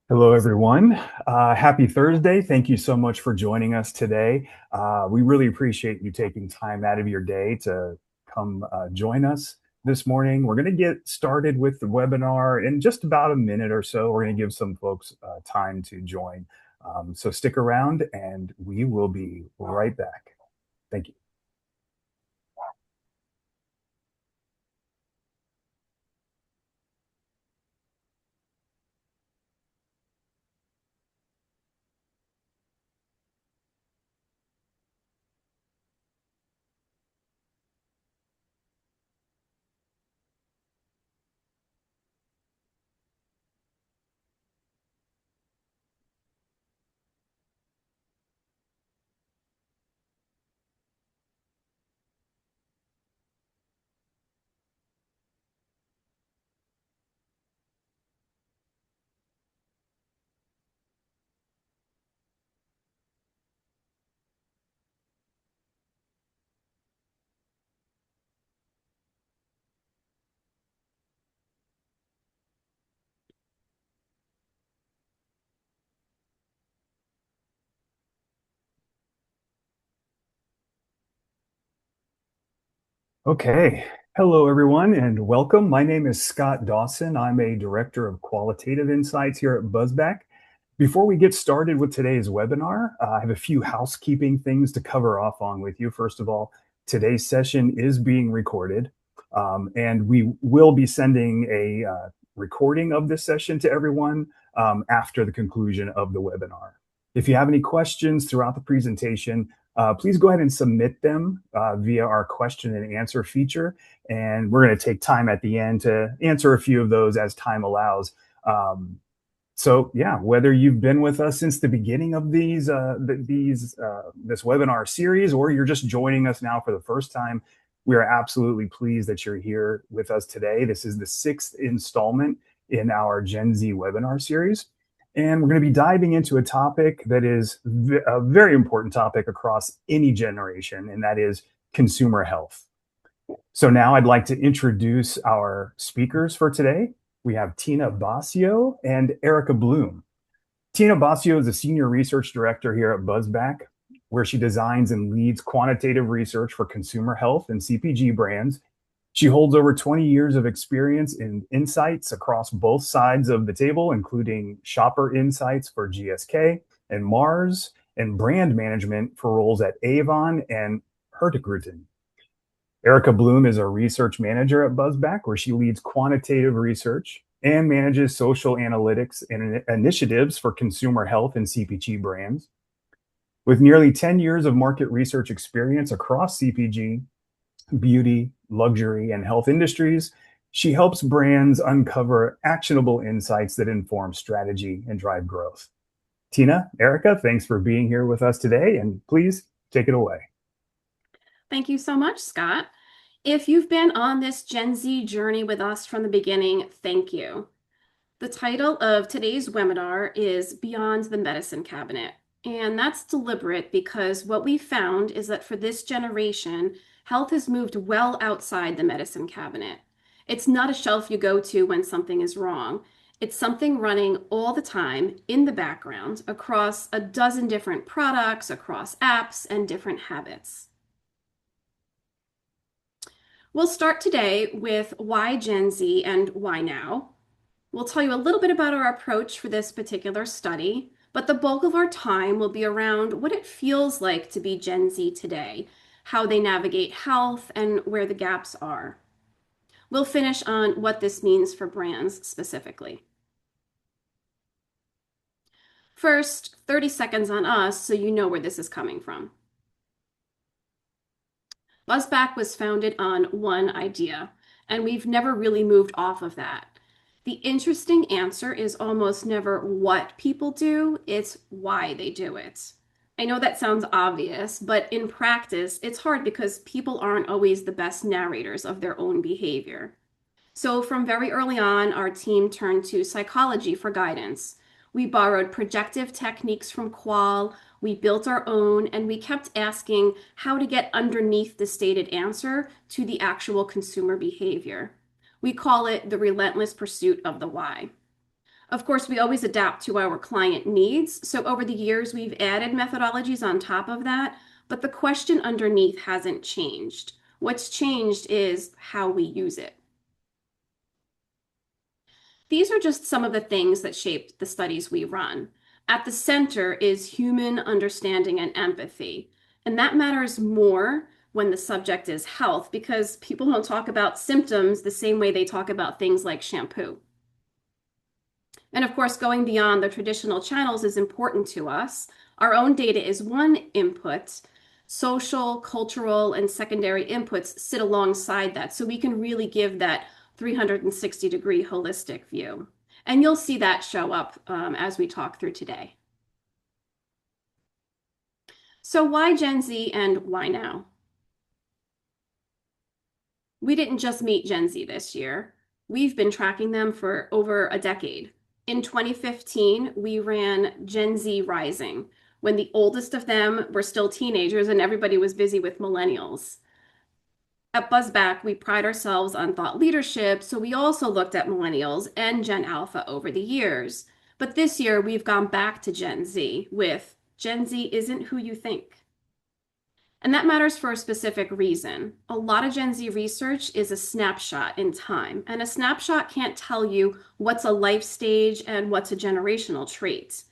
Hello, everyone. Happy Thursday. Thank you so much for joining us today. We really appreciate you taking time out of your day to come join us this morning. We're going to get started with the webinar in just about a minute or so. We're going to give some folks time to join. So stick around and we will be right back. Thank you. Okay. Hello, everyone, and welcome. My name is Scott Dawson. I'm a director of qualitative insights here at Buzzback. Before we get started with today's webinar, I have a few housekeeping things to cover off on with you. First of all, today's session is being recorded, and we will be sending a recording of this session to everyone after the conclusion of the webinar. If you have any questions throughout the presentation, please go ahead and submit them via our question and answer feature. And we're going to take time at the end to answer a few of those as time allows. So yeah, whether you've been with us since the beginning of this webinar series, or you're just joining us now for the first time, we are absolutely pleased that you're here with us today. This is the sixth installment in our Gen Z webinar series. And we're going to be diving into a topic that is a very important topic across any generation, and that is consumer health. So now I'd like to introduce our speakers for today. We have Tina Basio and Erica Bloom. Tina Basio is a senior research director here at Buzzback, where she designs and leads quantitative research for consumer health and CPG brands. She holds over 20 years of experience in insights across both sides of the table, including shopper insights for GSK and Mars, and brand management for roles at Avon and Hurtigruten. Erica Bloom is a research manager at Buzzback, where she leads quantitative research and manages social analytics and initiatives for consumer health and CPG brands. With nearly 10 years of market research experience across CPG, beauty, luxury, and health industries, she helps brands uncover actionable insights that inform strategy and drive growth. Tina, Erica, thanks for being here with us today, and please take it away. Thank you so much, Scott. If you've been on this Gen Z journey with us from the beginning, thank you. The title of today's webinar is Beyond the Medicine Cabinet. And that's deliberate because what we found is that for this generation, health has moved well outside the medicine cabinet. It's not a shelf you go to when something is wrong. It's something running all the time in the background across a dozen different products, across apps, and different habits. We'll start today with why Gen Z and why now. We'll tell you a little bit about our approach for this particular study, but the bulk of our time will be around what it feels like to be Gen Z today, how they navigate health, and where the gaps are. We'll finish on what this means for brands specifically. First, 30 seconds on us so you know where this is coming from. Buzzback was founded on one idea, and we've never really moved off of that. The interesting answer is almost never what people do, it's why they do it. I know that sounds obvious, but in practice, it's hard because people aren't always the best narrators of their own behavior. So, from very early on, our team turned to psychology for guidance. We borrowed projective techniques from Qual, we built our own, and we kept asking how to get underneath the stated answer to the actual consumer behavior. We call it the relentless pursuit of the why. Of course, we always adapt to our client needs. So over the years, we've added methodologies on top of that, but the question underneath hasn't changed. What's changed is how we use it. These are just some of the things that shaped the studies we run. At the center is human understanding and empathy. And that matters more when the subject is health because people don't talk about symptoms the same way they talk about things like shampoo. And of course, going beyond the traditional channels is important to us. Our own data is one input. Social, cultural, and secondary inputs sit alongside that. So we can really give that 360-degree holistic view. And you'll see that show up as we talk through today. So why Gen Z and why now? We didn't just meet Gen Z this year. We've been tracking them for over a decade. In 2015, we ran Gen Z Rising, when the oldest of them were still teenagers and everybody was busy with millennials. At BuzzBack, we pride ourselves on thought leadership, so we also looked at millennials and Gen Alpha over the years. But this year, we've gone back to Gen Z with Gen Z isn't who you think. And that matters for a specific reason. A lot of Gen Z research is a snapshot in time, and a snapshot can't tell you what's a life stage and what's a generational trait.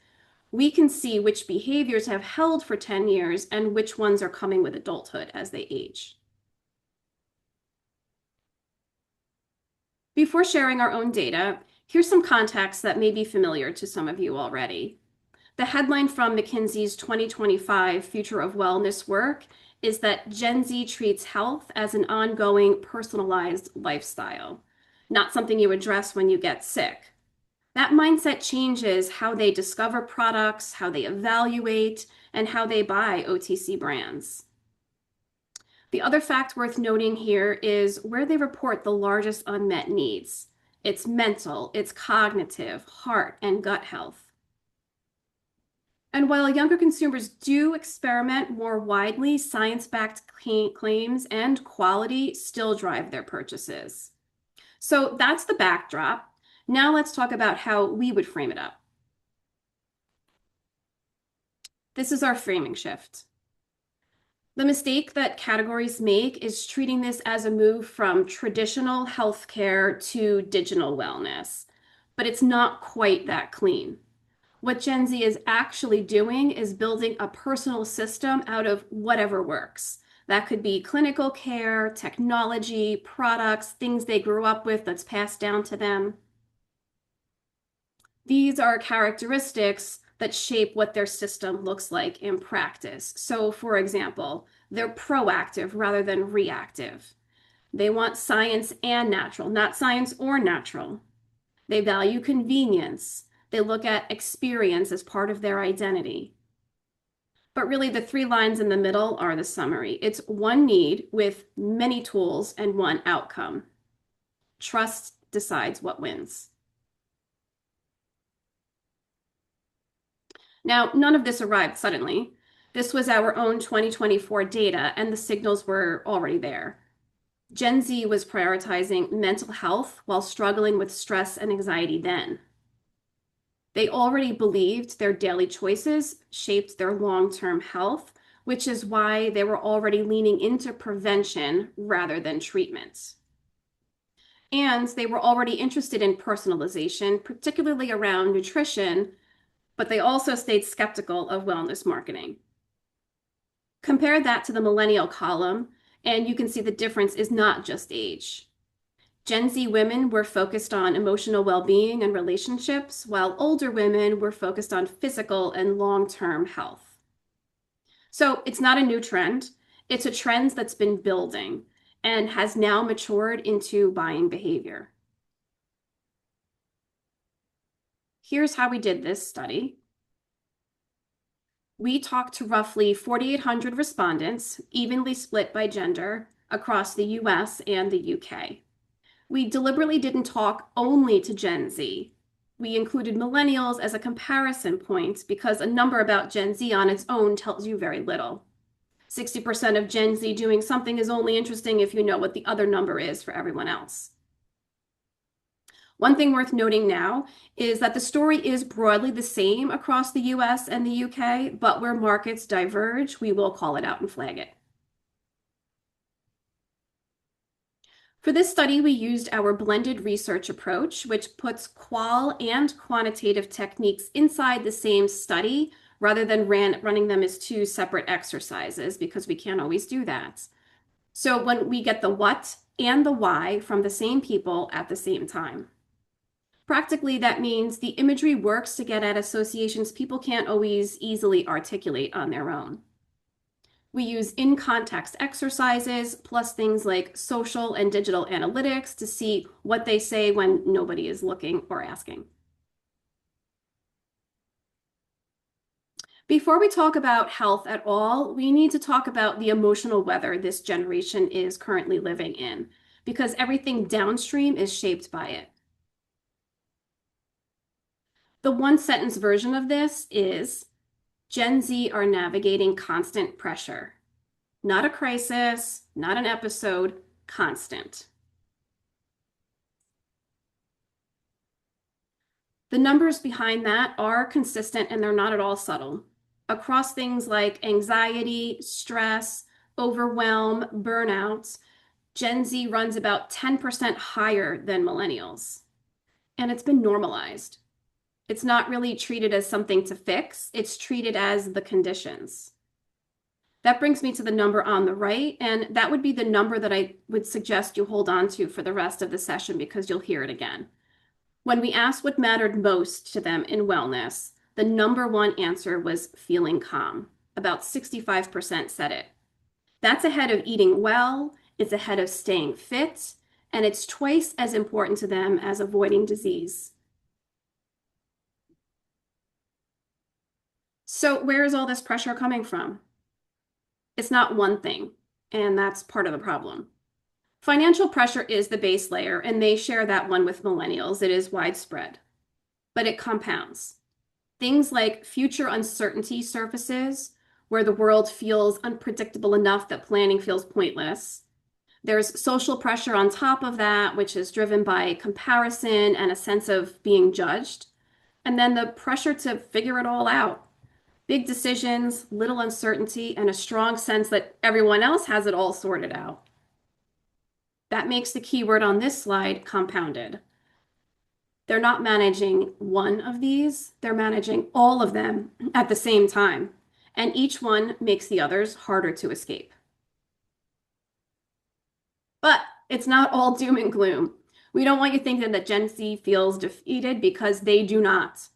We can see which behaviors have held for 10 years and which ones are coming with adulthood as they age. Before sharing our own data, here's some context that may be familiar to some of you already. The headline from McKinsey's 2025 Future of Wellness work is that Gen Z treats health as an ongoing, personalized lifestyle, not something you address when you get sick. That mindset changes how they discover products, how they evaluate, and how they buy OTC brands. The other fact worth noting here is where they report the largest unmet needs. It's mental, it's cognitive, heart, and gut health. And while younger consumers do experiment more widely, science-backed claims and quality still drive their purchases. So that's the backdrop. Now let's talk about how we would frame it up. This is our framing shift. The mistake that categories make is treating this as a move from traditional healthcare to digital wellness, but it's not quite that clean. What Gen Z is actually doing is building a personal system out of whatever works. That could be clinical care, technology, products, things they grew up with that's passed down to them. These are characteristics that shape what their system looks like in practice. So, for example, they're proactive rather than reactive. They want science and natural, not science or natural. They value convenience. They look at experience as part of their identity. But really, the three lines in the middle are the summary. It's one need with many tools and one outcome. Trust decides what wins. Now, none of this arrived suddenly. This was our own 2024 data, and the signals were already there. Gen Z was prioritizing mental health while struggling with stress and anxiety then. They already believed their daily choices shaped their long-term health, which is why they were already leaning into prevention rather than treatments. And they were already interested in personalization, particularly around nutrition, but they also stayed skeptical of wellness marketing. Compare that to the millennial column, and you can see the difference is not just age. Gen Z women were focused on emotional well-being and relationships, while older women were focused on physical and long-term health. So it's not a new trend. It's a trend that's been building and has now matured into buying behavior. Here's how we did this study. We talked to roughly 4,800 respondents, evenly split by gender, across the US and the UK. We deliberately didn't talk only to Gen Z. We included millennials as a comparison point because a number about Gen Z on its own tells you very little. 60% of Gen Z doing something is only interesting if you know what the other number is for everyone else. One thing worth noting now is that the story is broadly the same across the US and the UK, but where markets diverge, we will call it out and flag it. For this study, we used our blended research approach, which puts qual and quantitative techniques inside the same study rather than running them as two separate exercises, because we can't always do that. So when we get the what and the why from the same people at the same time. Practically, that means the imagery works to get at associations people can't always easily articulate on their own. We use in-context exercises plus things like social and digital analytics to see what they say when nobody is looking or asking. Before we talk about health at all, we need to talk about the emotional weather this generation is currently living in, because everything downstream is shaped by it. The one-sentence version of this is, Gen Z are navigating constant pressure. Not a crisis, not an episode, constant. The numbers behind that are consistent and they're not at all subtle. Across things like anxiety, stress, overwhelm, burnout, Gen Z runs about 10% higher than millennials. And it's been normalized. It's not really treated as something to fix, it's treated as the conditions. That brings me to the number on the right, and that would be the number that I would suggest you hold on to for the rest of the session because you'll hear it again. When we asked what mattered most to them in wellness, the number one answer was feeling calm. About 65% said it. That's ahead of eating well, it's ahead of staying fit, and it's twice as important to them as avoiding disease. So where is all this pressure coming from? It's not one thing, and that's part of the problem. Financial pressure is the base layer, and they share that one with millennials. It is widespread, but it compounds. Things like future uncertainty surfaces, where the world feels unpredictable enough that planning feels pointless. There's social pressure on top of that, which is driven by comparison and a sense of being judged. And then the pressure to figure it all out. Big decisions, little uncertainty, and a strong sense that everyone else has it all sorted out. That makes the keyword on this slide compounded. They're not managing one of these, they're managing all of them at the same time, and each one makes the others harder to escape. But it's not all doom and gloom. We don't want you thinking that Gen Z feels defeated, because they do not.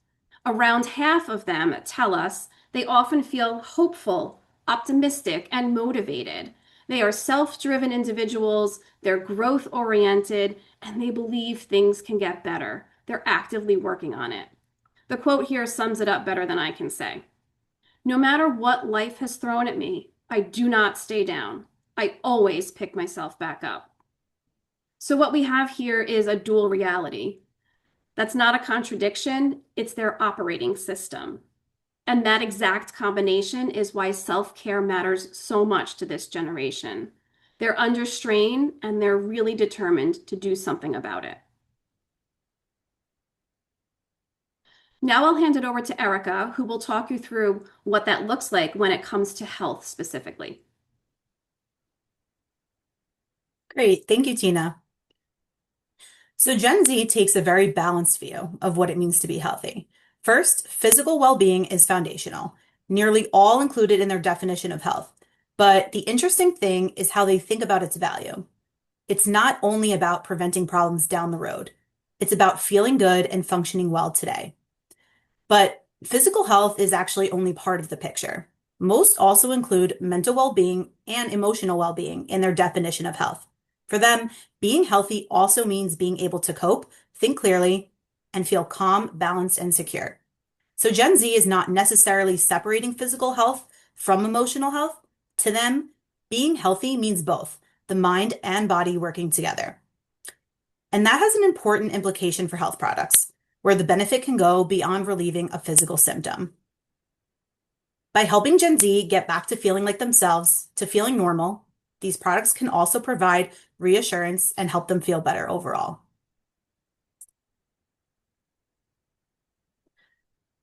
Around half of them tell us they often feel hopeful, optimistic, and motivated. They are self-driven individuals, they're growth-oriented, and they believe things can get better. They're actively working on it. The quote here sums it up better than I can say. No matter what life has thrown at me, I do not stay down. I always pick myself back up. So what we have here is a dual reality. That's not a contradiction, it's their operating system. And that exact combination is why self-care matters so much to this generation. They're under strain and they're really determined to do something about it. Now I'll hand it over to Erica, who will talk you through what that looks like when it comes to health specifically. Great. Thank you, Tina. So Gen Z takes a very balanced view of what it means to be healthy. First, physical well-being is foundational, nearly all included in their definition of health. But the interesting thing is how they think about its value. It's not only about preventing problems down the road. It's about feeling good and functioning well today. But physical health is actually only part of the picture. Most also include mental well-being and emotional well-being in their definition of health. For them, being healthy also means being able to cope, think clearly, and feel calm, balanced, and secure. So Gen Z is not necessarily separating physical health from emotional health. To them, being healthy means both, the mind and body working together. And that has an important implication for health products, where the benefit can go beyond relieving a physical symptom. By helping Gen Z get back to feeling like themselves, to feeling normal, these products can also provide reassurance and help them feel better overall.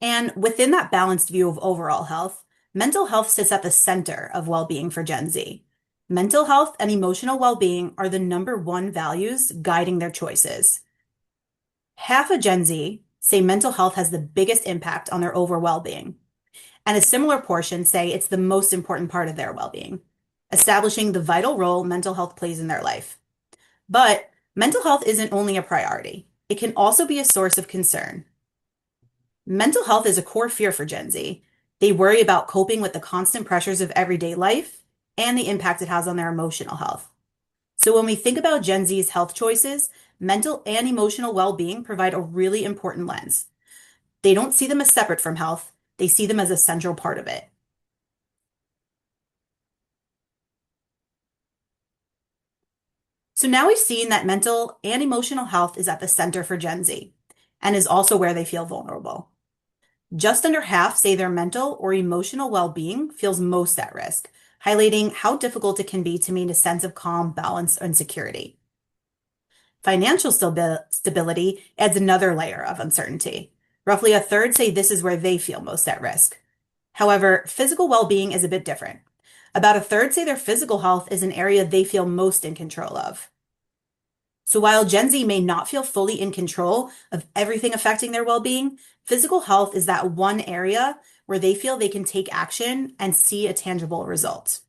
And within that balanced view of overall health, mental health sits at the center of well-being for Gen Z. Mental health and emotional well-being are the number one values guiding their choices. Half of Gen Z say mental health has the biggest impact on their overall well-being, and a similar portion say it's the most important part of their well-being, establishing the vital role mental health plays in their life. But mental health isn't only a priority, it can also be a source of concern. Mental health is a core fear for Gen Z. They worry about coping with the constant pressures of everyday life and the impact it has on their emotional health. So when we think about Gen Z's health choices, mental and emotional well-being provide a really important lens. They don't see them as separate from health, they see them as a central part of it. So now we've seen that mental and emotional health is at the center for Gen Z and is also where they feel vulnerable. Just under half say their mental or emotional well-being feels most at risk, highlighting how difficult it can be to maintain a sense of calm, balance, and security. Financial stability adds another layer of uncertainty. Roughly a third say this is where they feel most at risk. However, physical well-being is a bit different. About a third say their physical health is an area they feel most in control of. So while Gen Z may not feel fully in control of everything affecting their well-being, physical health is that one area where they feel they can take action and see a tangible result.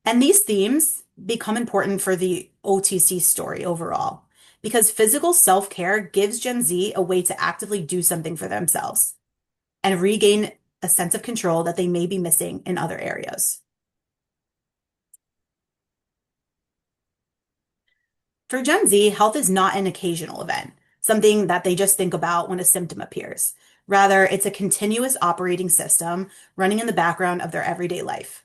And these themes become important for the OTC story overall, because physical self-care gives Gen Z a way to actively do something for themselves and regain a sense of control that they may be missing in other areas. For Gen Z, health is not an occasional event, something that they just think about when a symptom appears. Rather, it's a continuous operating system running in the background of their everyday life.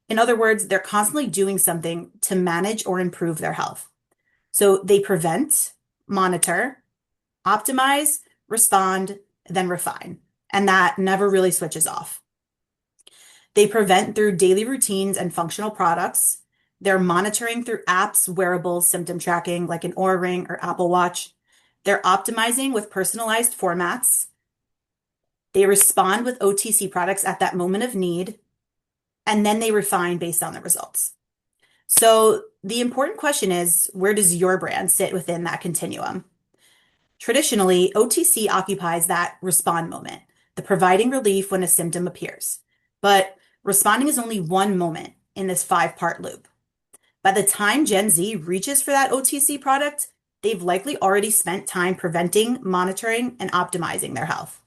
In other words, they're constantly doing something to manage or improve their health. So they prevent, monitor, optimize, respond, then refine. And that never really switches off. They prevent through daily routines and functional products. They're monitoring through apps, wearables, symptom tracking like an Oura Ring or Apple Watch. They're optimizing with personalized formats. They respond with OTC products at that moment of need, and then they refine based on the results. So the important question is, where does your brand sit within that continuum? Traditionally, OTC occupies that respond moment, the providing relief when a symptom appears. But responding is only one moment in this 5-part loop. By the time Gen Z reaches for that OTC product, they've likely already spent time preventing, monitoring, and optimizing their health.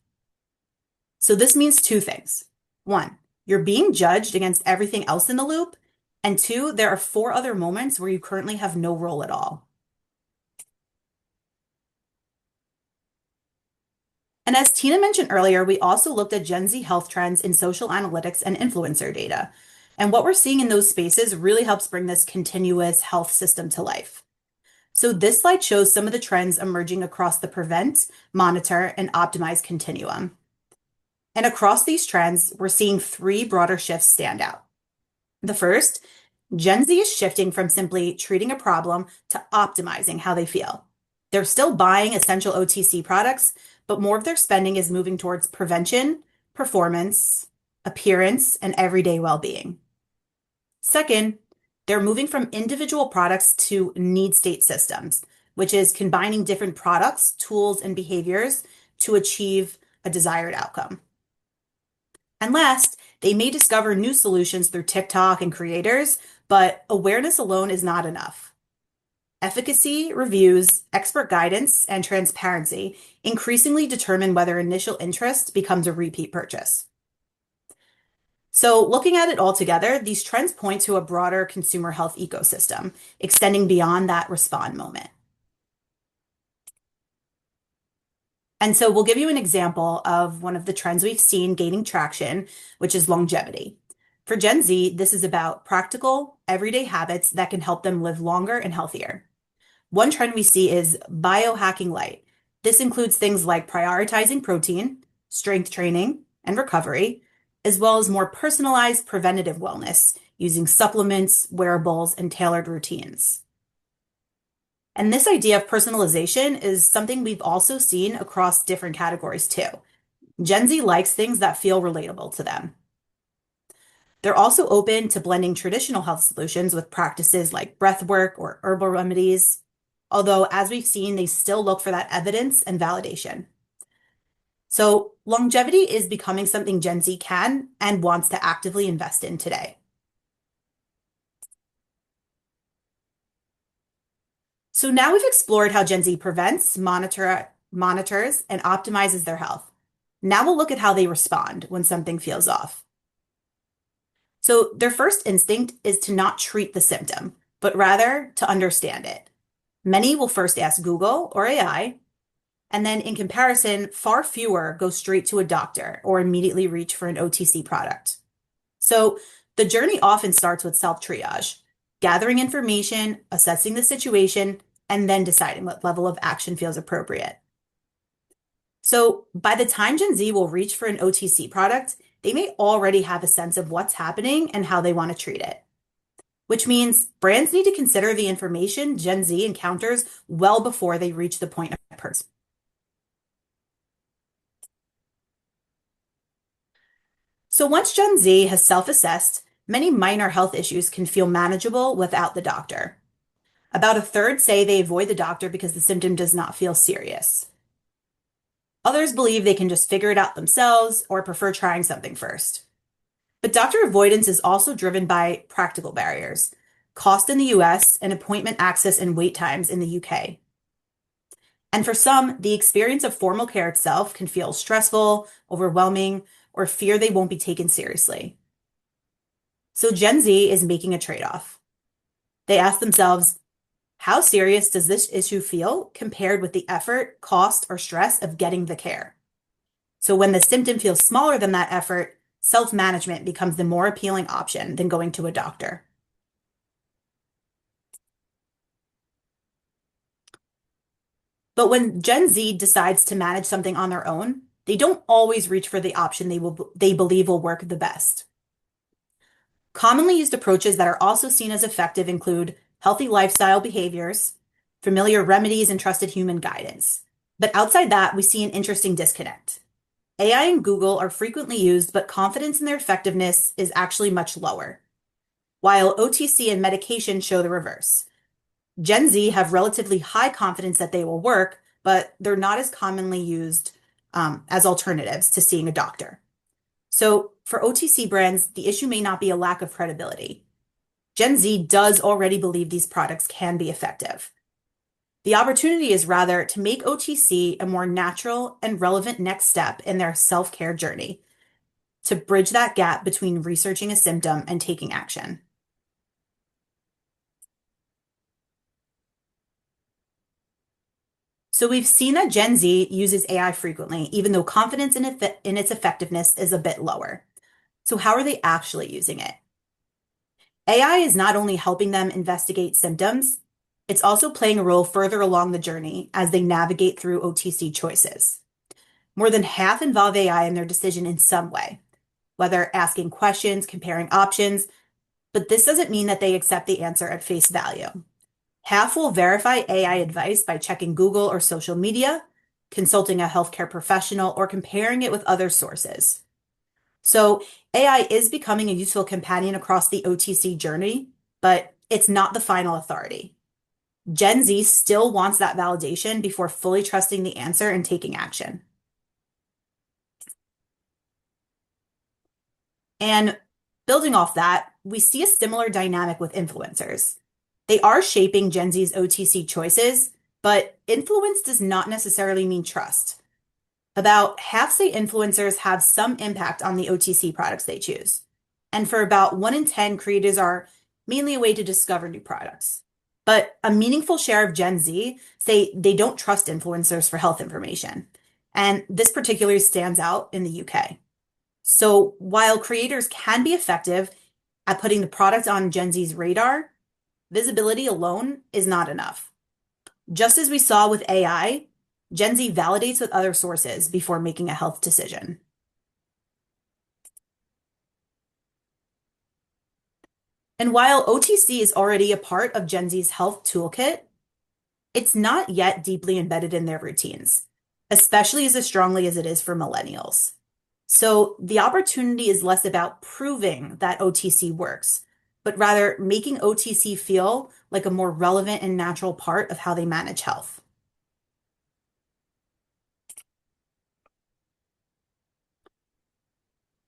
So this means two things. One, you're being judged against everything else in the loop. And two, there are 4 other moments where you currently have no role at all. And as Tina mentioned earlier, we also looked at Gen Z health trends in social analytics and influencer data. And what we're seeing in those spaces really helps bring this continuous health system to life. So this slide shows some of the trends emerging across the prevent, monitor, and optimize continuum. And across these trends, we're seeing 3 broader shifts stand out. The first, Gen Z is shifting from simply treating a problem to optimizing how they feel. They're still buying essential OTC products, but more of their spending is moving towards prevention, performance, appearance, and everyday well-being. Second, they're moving from individual products to need state systems, which is combining different products, tools, and behaviors to achieve a desired outcome. And last, they may discover new solutions through TikTok and creators, but awareness alone is not enough. Efficacy, reviews, expert guidance, and transparency increasingly determine whether initial interest becomes a repeat purchase. So looking at it all together, these trends point to a broader consumer health ecosystem, extending beyond that respond moment. And so we'll give you an example of one of the trends we've seen gaining traction, which is longevity. For Gen Z, this is about practical, everyday habits that can help them live longer and healthier. One trend we see is biohacking light. This includes things like prioritizing protein, strength training, and recovery, as well as more personalized preventative wellness using supplements, wearables, and tailored routines. And this idea of personalization is something we've also seen across different categories too. Gen Z likes things that feel relatable to them. They're also open to blending traditional health solutions with practices like breath work or herbal remedies, although, as we've seen, they still look for that evidence and validation. So, longevity is becoming something Gen Z can and wants to actively invest in today. So now we've explored how Gen Z prevents, monitors, and optimizes their health. Now we'll look at how they respond when something feels off. So their first instinct is to not treat the symptom, but rather to understand it. Many will first ask Google or AI, and then in comparison, far fewer go straight to a doctor or immediately reach for an OTC product. So the journey often starts with self-triage, gathering information, assessing the situation, and then deciding what level of action feels appropriate. So by the time Gen Z will reach for an OTC product, they may already have a sense of what's happening and how they want to treat it. Which means brands need to consider the information Gen Z encounters well before they reach the point of purchase. So once Gen Z has self-assessed, many minor health issues can feel manageable without the doctor. About a third say they avoid the doctor because the symptom does not feel serious. Others believe they can just figure it out themselves or prefer trying something first. But doctor avoidance is also driven by practical barriers, cost in the US, and appointment access and wait times in the UK. And for some, the experience of formal care itself can feel stressful, overwhelming, or fear they won't be taken seriously. So Gen Z is making a trade-off. They ask themselves, how serious does this issue feel compared with the effort, cost, or stress of getting the care? So when the symptom feels smaller than that effort, self-management becomes the more appealing option than going to a doctor. But when Gen Z decides to manage something on their own, they don't always reach for the option they believe will work the best. Commonly used approaches that are also seen as effective include healthy lifestyle behaviors, familiar remedies, and trusted human guidance. But outside that, we see an interesting disconnect. AI and Google are frequently used, but confidence in their effectiveness is actually much lower, while OTC and medication show the reverse. Gen Z have relatively high confidence that they will work, but they're not as commonly used as alternatives to seeing a doctor. So for OTC brands, the issue may not be a lack of credibility. Gen Z does already believe these products can be effective. The opportunity is rather to make OTC a more natural and relevant next step in their self-care journey, to bridge that gap between researching a symptom and taking action. So we've seen that Gen Z uses AI frequently, even though confidence in its effectiveness is a bit lower. So how are they actually using it? AI is not only helping them investigate symptoms, it's also playing a role further along the journey as they navigate through OTC choices. More than half involve AI in their decision in some way, whether asking questions, comparing options, but this doesn't mean that they accept the answer at face value. Half will verify AI advice by checking Google or social media, consulting a healthcare professional, or comparing it with other sources. So AI is becoming a useful companion across the OTC journey, but it's not the final authority. Gen Z still wants that validation before fully trusting the answer and taking action. And building off that, we see a similar dynamic with influencers. They are shaping Gen Z's OTC choices, but influence does not necessarily mean trust. About half say influencers have some impact on the OTC products they choose. And for about 1 in 10, creators are mainly a way to discover new products. But a meaningful share of Gen Z say they don't trust influencers for health information. And this particularly stands out in the UK. So while creators can be effective at putting the product on Gen Z's radar, visibility alone is not enough. Just as we saw with AI, Gen Z validates with other sources before making a health decision. And while OTC is already a part of Gen Z's health toolkit, it's not yet deeply embedded in their routines. especially as strongly as it is for millennials. So the opportunity is less about proving that OTC works, but rather making OTC feel like a more relevant and natural part of how they manage health.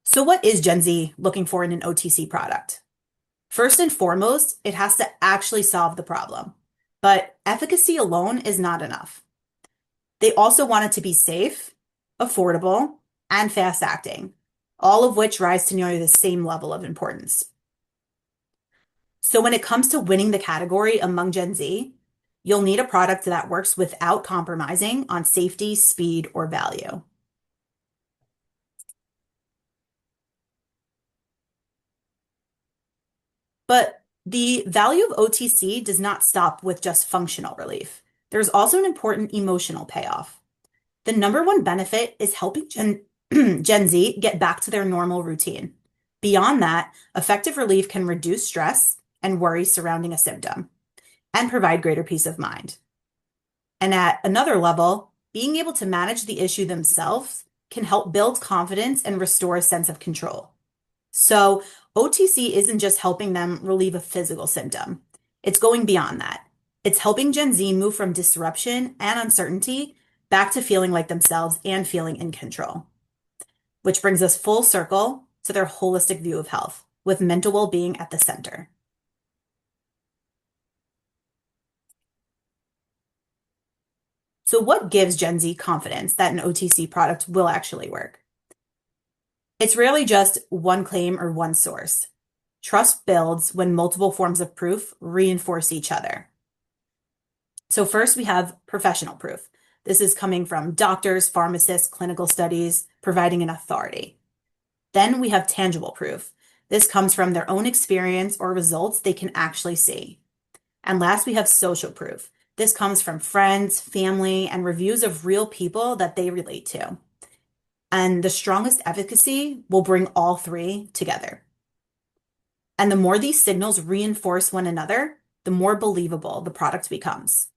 So what is Gen Z looking for in an OTC product? First and foremost, it has to actually solve the problem, but efficacy alone is not enough. They also want it to be safe, affordable, and fast acting, all of which rise to nearly the same level of importance. So when it comes to winning the category among Gen Z, you'll need a product that works without compromising on safety, speed, or value. But the value of OTC does not stop with just functional relief. There's also an important emotional payoff. The number one benefit is helping Gen Z get back to their normal routine. Beyond that, effective relief can reduce stress and worry surrounding a symptom and provide greater peace of mind. And at another level, being able to manage the issue themselves can help build confidence and restore a sense of control. So OTC isn't just helping them relieve a physical symptom. It's going beyond that. It's helping Gen Z move from disruption and uncertainty back to feeling like themselves and feeling in control. Which brings us full circle to their holistic view of health, with mental well-being at the center. So what gives Gen Z confidence that an OTC product will actually work? It's rarely just one claim or one source. Trust builds when multiple forms of proof reinforce each other. So first we have professional proof. This is coming from doctors, pharmacists, clinical studies, providing an authority. Then we have tangible proof. This comes from their own experience or results they can actually see. And last, we have social proof. This comes from friends, family, and reviews of real people that they relate to. And the strongest efficacy will bring all three together. And the more these signals reinforce one another, the more believable the product becomes.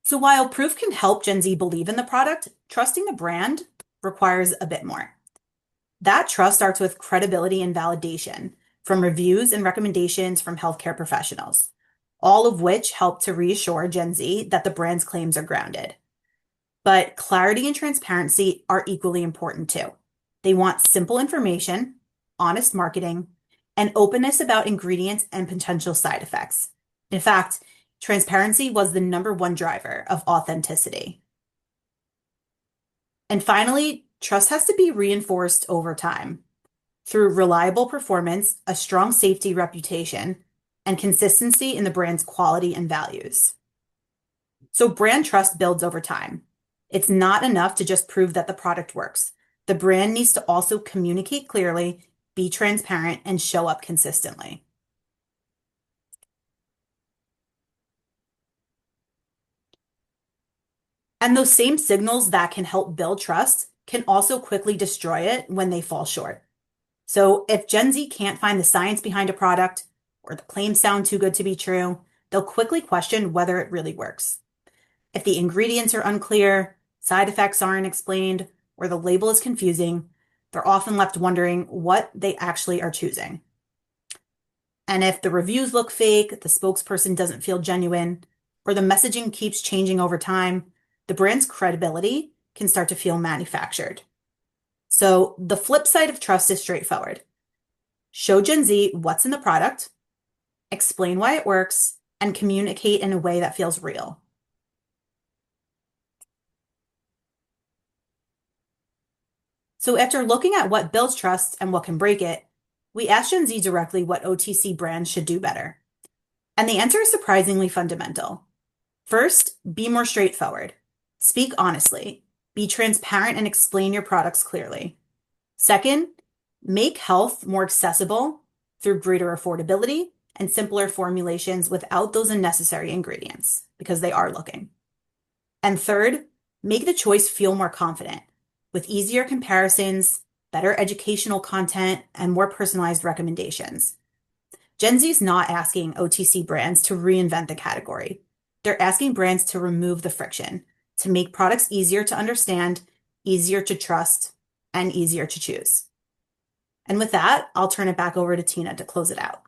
So while proof can help Gen Z believe in the product, trusting the brand requires a bit more. That trust starts with credibility and validation from reviews and recommendations from healthcare professionals, all of which help to reassure Gen Z that the brand's claims are grounded. But clarity and transparency are equally important too. They want simple information, honest marketing, and openness about ingredients and potential side effects. In fact, transparency was the number one driver of authenticity. And finally, trust has to be reinforced over time through reliable performance, a strong safety reputation, and consistency in the brand's quality and values. So brand trust builds over time. It's not enough to just prove that the product works. The brand needs to also communicate clearly, be transparent, and show up consistently. And those same signals that can help build trust can also quickly destroy it when they fall short. So if Gen Z can't find the science behind a product or the claims sound too good to be true, they'll quickly question whether it really works. If the ingredients are unclear, side effects aren't explained, or the label is confusing, they're often left wondering what they actually are choosing. And if the reviews look fake, the spokesperson doesn't feel genuine, or the messaging keeps changing over time, the brand's credibility can start to feel manufactured. So the flip side of trust is straightforward. Show Gen Z what's in the product, explain why it works, and communicate in a way that feels real. So after looking at what builds trust and what can break it, we asked Gen Z directly what OTC brands should do better. And the answer is surprisingly fundamental. First, be more straightforward. Speak honestly. Be transparent and explain your products clearly. Second, make health more accessible through greater affordability and simpler formulations without those unnecessary ingredients, because they are looking. And third, make the choice feel more confident with easier comparisons, better educational content, and more personalized recommendations. Gen Z is not asking OTC brands to reinvent the category. They're asking brands to remove the friction, to make products easier to understand, easier to trust, and easier to choose. And with that, I'll turn it back over to Tina to close it out.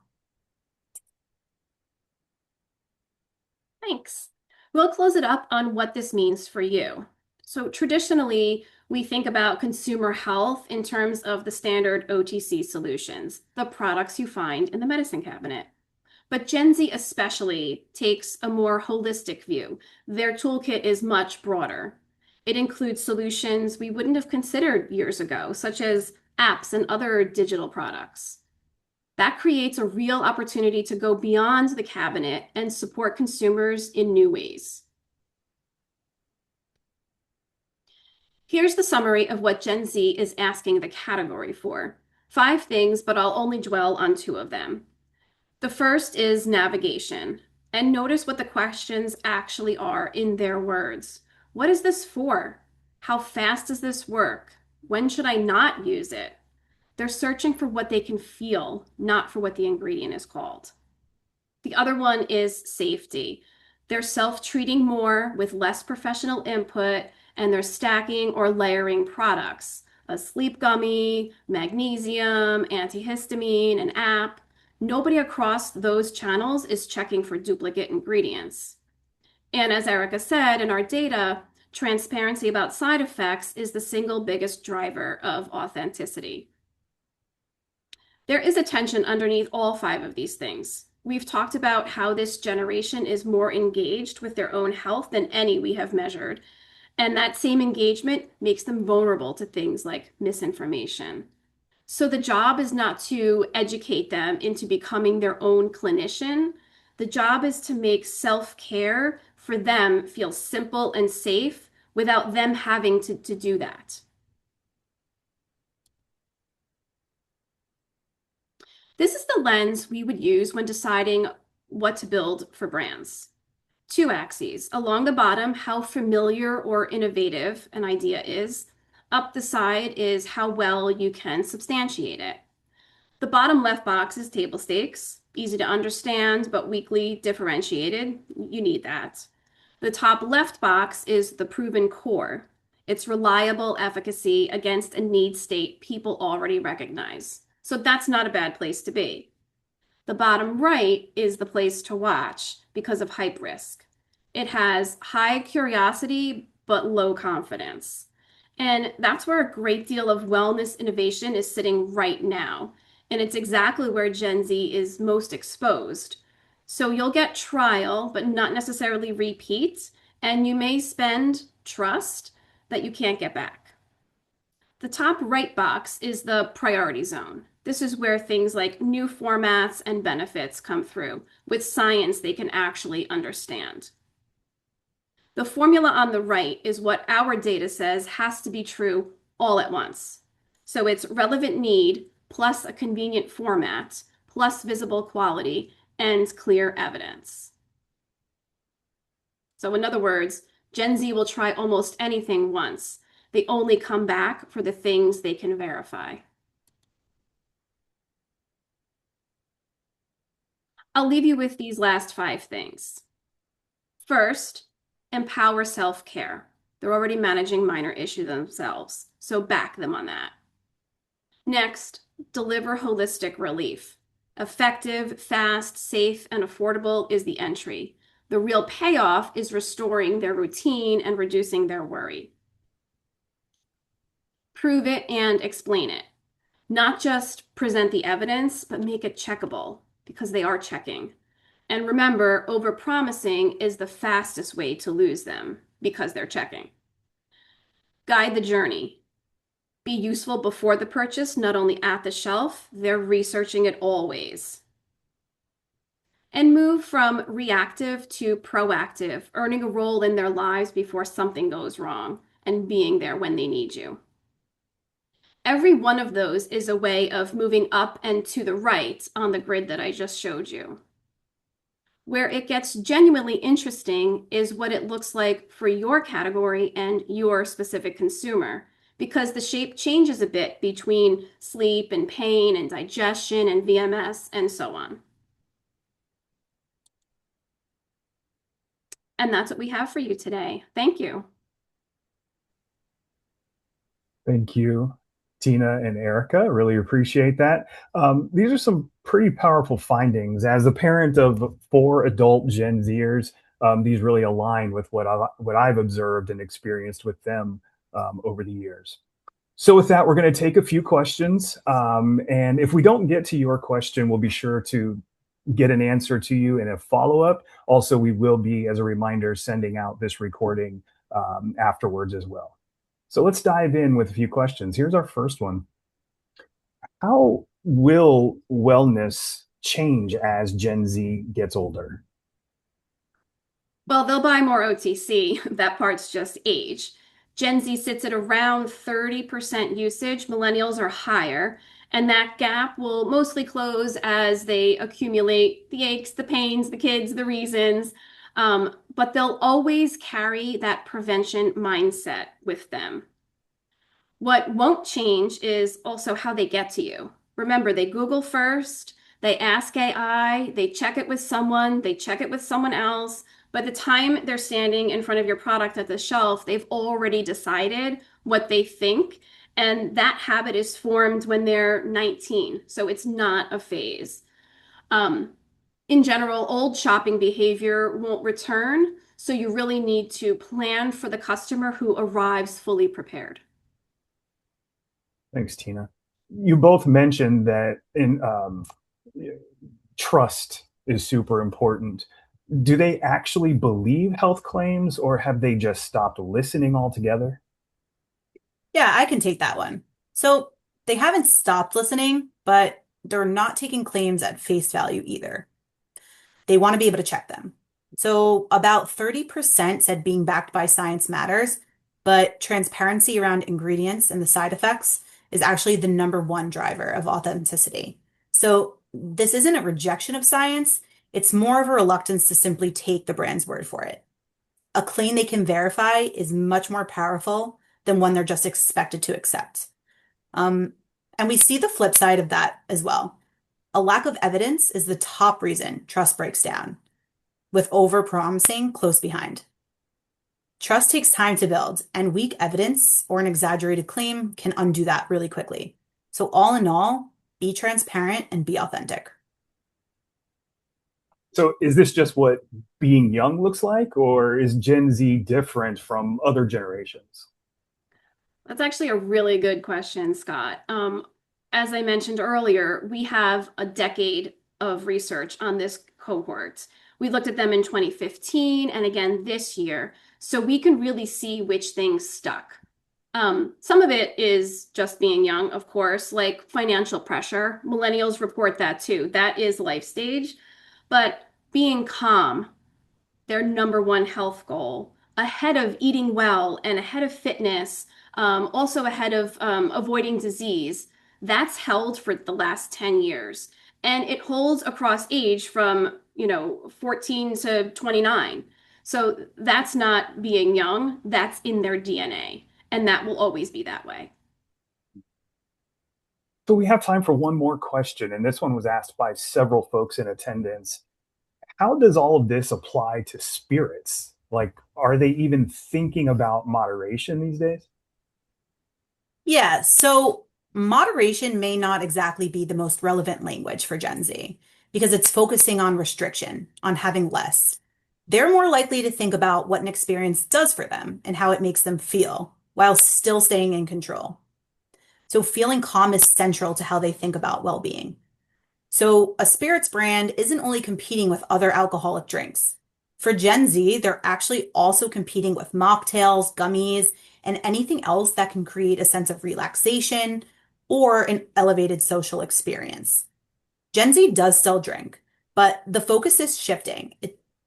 Thanks. We'll close it up on what this means for you. So traditionally, we think about consumer health in terms of the standard OTC solutions, the products you find in the medicine cabinet. But Gen Z especially takes a more holistic view. Their toolkit is much broader. It includes solutions we wouldn't have considered years ago, such as apps and other digital products. That creates a real opportunity to go beyond the cabinet and support consumers in new ways. Here's the summary of what Gen Z is asking the category for. 5 things, but I'll only dwell on 2 of them. The first is navigation. And notice what the questions actually are in their words. What is this for? How fast does this work? When should I not use it? They're searching for what they can feel, not for what the ingredient is called. The other one is safety. They're self-treating more with less professional input, and they're stacking or layering products. A sleep gummy, magnesium, antihistamine, an app. Nobody across those channels is checking for duplicate ingredients. And as Erica said, in our data, transparency about side effects is the single biggest driver of authenticity. There is a tension underneath all 5 of these things. We've talked about how this generation is more engaged with their own health than any we have measured. And that same engagement makes them vulnerable to things like misinformation. So the job is not to educate them into becoming their own clinician. The job is to make self-care for them feel simple and safe without them having to do that. This is the lens we would use when deciding what to build for brands. 2 axes. Along the bottom, how familiar or innovative an idea is. Up the side is how well you can substantiate it. The bottom left box is table stakes, easy to understand, but weakly differentiated. You need that. The top left box is the proven core. It's reliable efficacy against a need state people already recognize. So that's not a bad place to be. The bottom right is the place to watch because of hype risk. It has high curiosity, but low confidence. And that's where a great deal of wellness innovation is sitting right now. And it's exactly where Gen Z is most exposed. So you'll get trial, but not necessarily repeat. And you may spend trust that you can't get back. The top right box is the priority zone. This is where things like new formats and benefits come through with science they can actually understand. The formula on the right is what our data says has to be true all at once. So it's relevant need plus a convenient format plus visible quality and clear evidence. So in other words, Gen Z will try almost anything once. They only come back for the things they can verify. I'll leave you with these last 5 things. First, empower self-care. They're already managing minor issues themselves, so back them on that. Next, deliver holistic relief. Effective, fast, safe, and affordable is the entry. The real payoff is restoring their routine and reducing their worry. Prove it and explain it. Not just present the evidence, but make it checkable, because they are checking. And remember, overpromising is the fastest way to lose them, because they're checking. Guide the journey. Be useful before the purchase, not only at the shelf, they're researching it always. And move from reactive to proactive, earning a role in their lives before something goes wrong, and being there when they need you. Every one of those is a way of moving up and to the right on the grid that I just showed you. Where it gets genuinely interesting is what it looks like for your category and your specific consumer, because the shape changes a bit between sleep and pain and digestion and VMS and so on. And that's what we have for you today. Thank you. Thank you, Tina and Erica. Really appreciate that. These are some pretty powerful findings. As a parent of four adult Gen Zers, these really align with what I've observed and experienced with them over the years. So with that, we're going to take a few questions. And if we don't get to your question, we'll be sure to get an answer to you in a follow-up. Also, we will be, as a reminder, sending out this recording afterwards as well. So let's dive in with a few questions. Here's our first one. How will wellness change as Gen Z gets older? Well, they'll buy more OTC. That part's just age. Gen Z sits at around 30% usage. Millennials are higher. And that gap will mostly close as they accumulate the aches, the pains, the kids, the reasons. But they'll always carry that prevention mindset with them. What won't change is also how they get to you. Remember, they Google first, they ask AI, they check it with someone, they check it with someone else. By the time they're standing in front of your product at the shelf, they've already decided what they think. And that habit is formed when they're 19. So it's not a phase. In general, old shopping behavior won't return. So you really need to plan for the customer who arrives fully prepared. Thanks, Tina. You both mentioned that trust is super important. Do they actually believe health claims, or have they just stopped listening altogether? Yeah, I can take that one. So they haven't stopped listening, but they're not taking claims at face value either. They want to be able to check them. So about 30% said being backed by science matters, but transparency around ingredients and the side effects is actually the number one driver of authenticity. So this isn't a rejection of science, it's more of a reluctance to simply take the brand's word for it. A claim they can verify is much more powerful than one they're just expected to accept. Um, and we see the flip side of that as well. A lack of evidence is the top reason trust breaks down, with over-promising close behind. Trust takes time to build, and weak evidence or an exaggerated claim can undo that really quickly. So all in all, be transparent and be authentic. So is this just what being young looks like, or is Gen Z different from other generations? That's actually a really good question, Scott. As I mentioned earlier, we have a decade of research on this cohort. We looked at them in 2015 and again this year, so we can really see which things stuck. Some of it is just being young, of course, like financial pressure. Millennials report that too. That is life stage. But being calm, their number one health goal, ahead of eating well and ahead of fitness, also ahead of avoiding disease. That's held for the last 10 years. And it holds across age from, 14 to 29. So that's not being young, that's in their DNA. And that will always be that way. So we have time for one more question, and this one was asked by several folks in attendance. How does all of this apply to spirits? Like, are they even thinking about moderation these days? Yeah, so moderation may not exactly be the most relevant language for Gen Z because it's focusing on restriction, on having less. They're more likely to think about what an experience does for them and how it makes them feel while still staying in control. So feeling calm is central to how they think about well-being. So a spirits brand isn't only competing with other alcoholic drinks. For Gen Z, they're actually also competing with mocktails, gummies, and anything else that can create a sense of relaxation or an elevated social experience. Gen Z does still drink, but the focus is shifting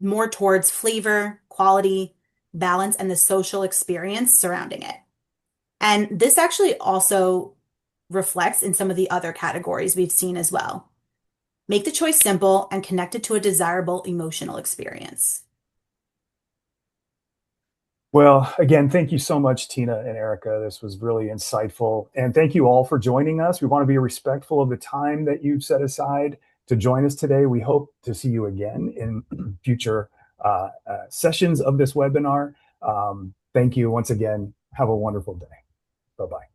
more towards flavor, quality, balance, and the social experience surrounding it. And this actually also reflects in some of the other categories we've seen as well. Make the choice simple and connect it to a desirable emotional experience. Well, again, thank you so much, Tina and Erica. This was really insightful. And thank you all for joining us. We want to be respectful of the time that you've set aside to join us today. We hope to see you again in future sessions of this webinar. Thank you once again. Have a wonderful day. Bye-bye.